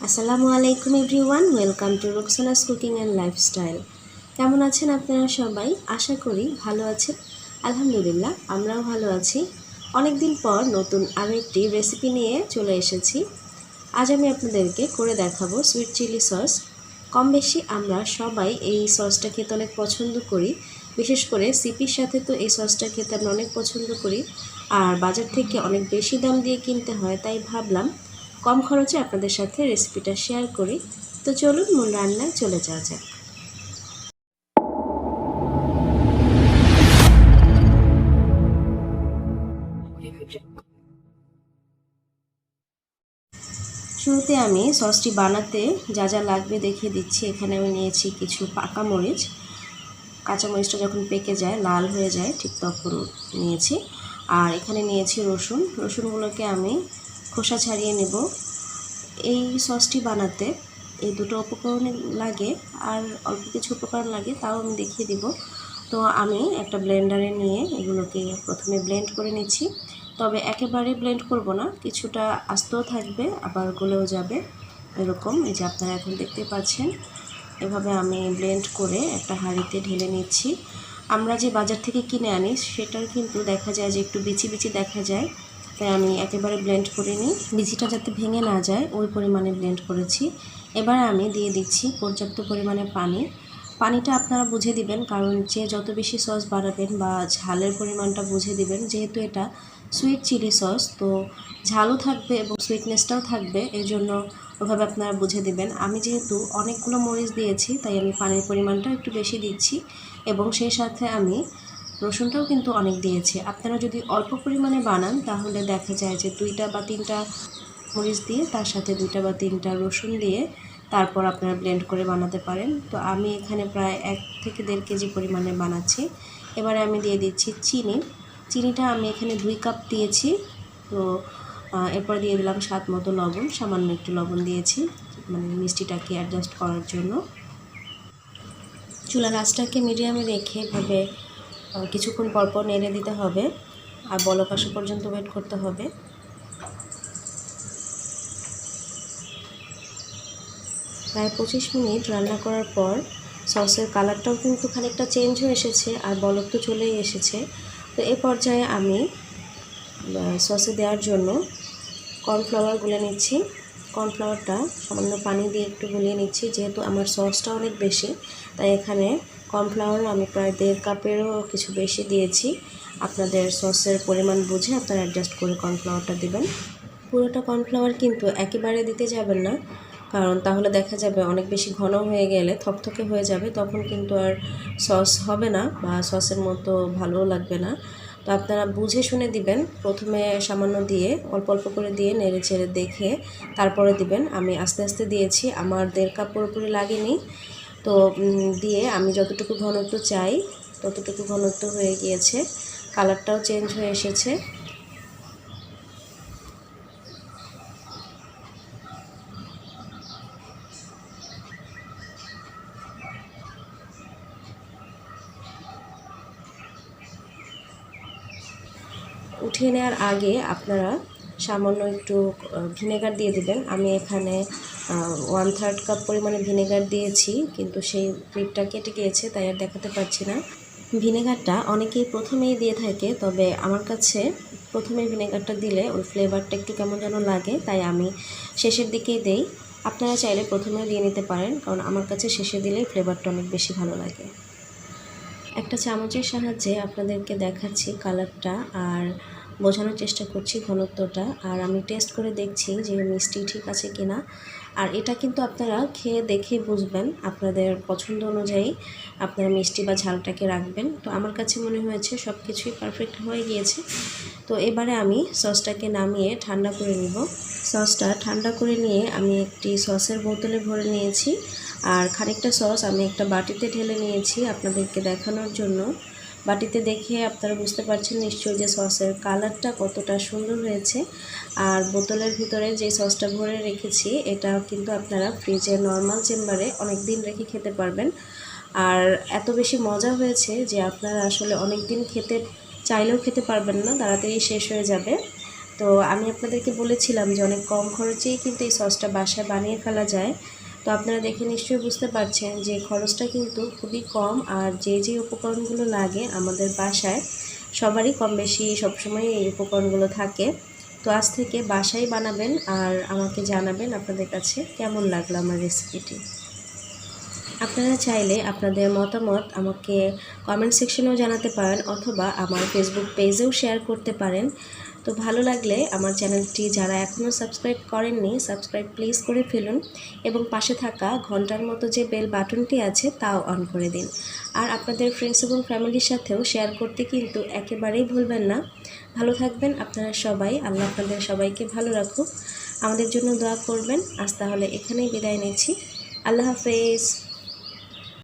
আসসালামু আলাইকুম everyone, welcome to Roksana's cooking and lifestyle. কেমন আছেন আপনারা সবাই? আশা করি ভালো আছেন। আলহামদুলিল্লাহ, আমরাও ভালো আছি। অনেক দিন পর নতুন আরও একটি রেসিপি নিয়ে চলে এসেছি। আজ আমি আপনাদেরকে করে দেখাবো সুইট চিলি সস। কম বেশি আমরা সবাই এই সসটা খেতে অনেক পছন্দ করি। বিশেষ করে সিপির সাথে তো এই সসটা খেতে আমরা অনেক পছন্দ করি। আর বাজার থেকে অনেক বেশি দাম দিয়ে কিনতে হয়, তাই ভাবলাম কম খরচে আপনাদের সাথে রেসিপিটা শেয়ার করি। তো চলুন মূল রান্নায় চলে যাওয়া যাক। শুরুতে আমি সসটি বানাতে যা যা লাগবে দেখিয়ে দিচ্ছি। এখানে আমি নিয়েছি কিছু পাকা মরিচ। কাঁচামরিচটা যখন পেকে যায়, লাল হয়ে যায়, ঠিক তখন নিয়েছি। আর এখানে নিয়েছি রসুনগুলোকে আমি খোসা ছাড়িয়ে নেব। এই সসটি বানাতে এই দুটো উপকরণ লাগে, আর অল্প কিছু উপকরণ লাগে, তাও আমি দেখিয়ে দিব। তো আমি একটা ব্লেন্ডারে নিয়ে এগুলোকে প্রথমে ব্লেন্ড করে নিচ্ছি। তবে একেবারে ব্লেন্ড করব না, কিছুটা আস্তেও থাকবে আবার গলেও যাবে, এরকম। এই যে আপনারা এখন দেখতে পাচ্ছেন, এভাবে আমি ব্লেন্ড করে একটা হাঁড়িতে ঢেলে নিচ্ছি। আমরা যে বাজার থেকে কিনে আনি সেটার কিন্তু দেখা যায় যে একটু বিচি বিচি দেখা যায়, তাই আমি একেবারে ব্লেন্ড করিনি, বিচিটা যাতে ভেঙে না যায় ওই পরিমাণে ব্লেন্ড করেছি। এবার আমি দিয়ে দিচ্ছি পর্যাপ্ত পরিমাণে পানি। পানিটা আপনারা বুঝে দিবেন, কারণ যে যত বেশি সস বানাবেন বা ঝালের পরিমাণটা বুঝে দিবেন। যেহেতু এটা সুইট চিলি সস, তো ঝালও থাকবে এবং সুইটনেসটাও থাকবে, এর জন্য ওভাবে আপনারা বুঝে দিবেন। আমি যেহেতু অনেকগুলো মরিচ দিয়েছি, তাই আমি পানির পরিমাণটা একটু বেশি দিচ্ছি, এবং সেই সাথে আমি রসুনটাও কিন্তু অনেক দিয়েছি। আপনারা যদি অল্প পরিমাণে বানান তাহলে দেখা যায় যে 2টা বা 3টা মরিচ দিয়ে তার সাথে 2টা বা 3টা রসুন দিয়ে তারপর আপনারা ব্লেন্ড করে বানাতে পারেন। তো আমি এখানে প্রায় 1 থেকে 1.5 কেজি পরিমাণে বানাচ্ছি। এবারে আমি দিয়ে দিচ্ছি চিনিটা আমি এখানে 2 কাপ দিয়েছি। তো এরপর দিয়ে দিলাম স্বাদ মতো লবণ, সামান্য একটু লবণ দিয়েছি, মানে মিষ্টিটাকে অ্যাডজাস্ট করার জন্য। চুলার আঁচটাকে মিডিয়ামে রেখে এভাবে কিছুক্ষণ পরপর নেড়ে দিতে হবে, আর বলক আসা পর্যন্ত ওয়েট করতে হবে। প্রায় 25 মিনিট রান্না করার পর সসের কালারটাও কিন্তু খানিকটা চেঞ্জ হয়ে এসেছে, আর বলক তো চলেই এসেছে। তো এই পর্যায়ে আমি সসে দেওয়ার জন্য কর্নফ্লাওয়ার গুলে নিচ্ছি। কর্নফ্লাওয়ারটা সামান্য পানি দিয়ে একটু গুলিয়ে নিচ্ছি, যেহেতু আমার সসটা অনেক বেশি, তাই এখানে কর্নফ্লাওয়ার আমি প্রায় 1.5 কাপেরও কিছু বেশি দিয়েছি। আপনাদের সসের পরিমাণ বুঝে আপনারা অ্যাডজাস্ট করে কর্নফ্লাওয়ারটা দিবেন। পুরোটা কর্নফ্লাওয়ার কিন্তু একেবারে দিতে যাবেন না, কারণ তাহলে দেখা যাবে অনেক বেশি ঘন হয়ে গেলে থকথকে হয়ে যাবে, তখন কিন্তু আর সস হবে না বা সসের মতো ভালোও লাগবে না। তো আপনারা বুঝে শুনে দিবেন। প্রথমে সামান্য দিয়ে অল্প অল্প করে দিয়ে নেড়ে চেড়ে দেখে তারপরে দিবেন। আমি আস্তে আস্তে দিয়েছি, আমার 1.5 কাপ পুরোপুরি লাগেনি। তো দিয়ে আমি যতটুকু ঘনত্ব চাই ততটুকু ঘনত্ব হয়ে গিয়েছে, কালারটাও চেঞ্জ হয়ে এসেছে। উঠিয়ে নেওয়ার আগে আপনারা সামান্য একটু ভিনেগার দিয়ে দিবেন। আমি এখানে 1/3 কাপ পরিমাণে ভিনেগার দিয়েছি, কিন্তু সেই ক্লিপটা কেটে গিয়েছে, তাই আর দেখাতে পারছি না। ভিনেগারটা অনেকেই প্রথমেই দিয়ে থাকে, তবে আমার কাছে প্রথমে ভিনেগারটা দিলে ওই ফ্লেভারটা একটু কেমন যেন লাগে, তাই আমি শেষের দিকেই দেই। আপনারা চাইলে প্রথমেও দিয়ে নিতে পারেন, কারণ আমার কাছে শেষে দিলেই ফ্লেভারটা অনেক বেশি ভালো লাগে। একটা চামচের সাহায্যে আপনাদেরকে দেখাচ্ছি কালারটা, আর বোঝানোর চেষ্টা করছি ঘনত্বটা, আর আমি টেস্ট করে দেখছি যে মিষ্টি ঠিক আছে কিনা। আর এটা কিন্তু আপনারা খেয়ে দেখে বুঝবেন, আপনাদের পছন্দ অনুযায়ী আপনারা মিষ্টি বা ঝালটাকে রাখবেন। তো আমার কাছে মনে হয়েছে সব কিছুই পারফেক্ট হয়ে গিয়েছে। তো এবারে আমি সসটাকে নামিয়ে ঠান্ডা করে নিব। সসটা ঠান্ডা করে নিয়ে আমি একটি সসের বোতলে ভরে নিয়েছি, আর খানিকটা সস আমি একটা বাটিতে ঢেলে নিয়েছি আপনাদেরকে দেখানোর জন্য। বাটিতে দেখে আপনারা বুঝতে পারছেন নিশ্চয়ই যে সসের কালারটা কতটা সুন্দর হয়েছে। আর বোতলের ভিতরে যে সসটা ভরে রেখেছি এটা কিন্তু আপনারা ফ্রিজে নর্মাল চেম্বারে অনেক দিন রেখে খেতে পারবেন। আর এত বেশি মজা হয়েছে যে আপনারা আসলে অনেক দিন খেতে চাইলেও খেতে পারবেন না, তাড়াতাড়ি শেষ হয়ে যাবে। তো আমি আপনাদেরকে বলেছিলাম যে অনেক কম খরচেই কিন্তু এই সসটা বাসায় বানিয়ে ফেলা যায়। তো আপনারা দেখে নিশ্চয়ই বুঝতে পারছেন যে খরচটা কিন্তু খুবই কম, আর যে উপকরণগুলো লাগে আমাদের বাসায় সবারই কম বেশি সবসময় এই উপকরণগুলো থাকে। তো আজ থেকে বাসায় বানাবেন আর আমাকে জানাবেন আপনাদের কাছে কেমন লাগলো আমার রেসিপিটি। আপনারা চাইলে আপনাদের মতামত আমাকে কমেন্ট সেকশনেও জানাতে পারেন, অথবা আমার ফেসবুক পেজেও শেয়ার করতে পারেন। তো ভালো লাগলে আমার চ্যানেলটি যারা এখনও সাবস্ক্রাইব করেননি, সাবস্ক্রাইব প্লিজ করে ফেলুন, এবং পাশে থাকা ঘন্টার মতো যে বেল বাটনটি আছে তাও অন করে দিন। আর আপনাদের ফ্রেন্ডস এবং ফ্যামিলির সাথেও শেয়ার করতে কিন্তু একেবারেই ভুলবেন না। ভালো থাকবেন আপনারা সবাই, আল্লাহ আপনাদের সবাইকে ভালো রাখুক, আমাদের জন্য দোয়া করবেন। আজ তাহলে এখানেই বিদায় নিচ্ছি, আল্লাহ হাফেজ।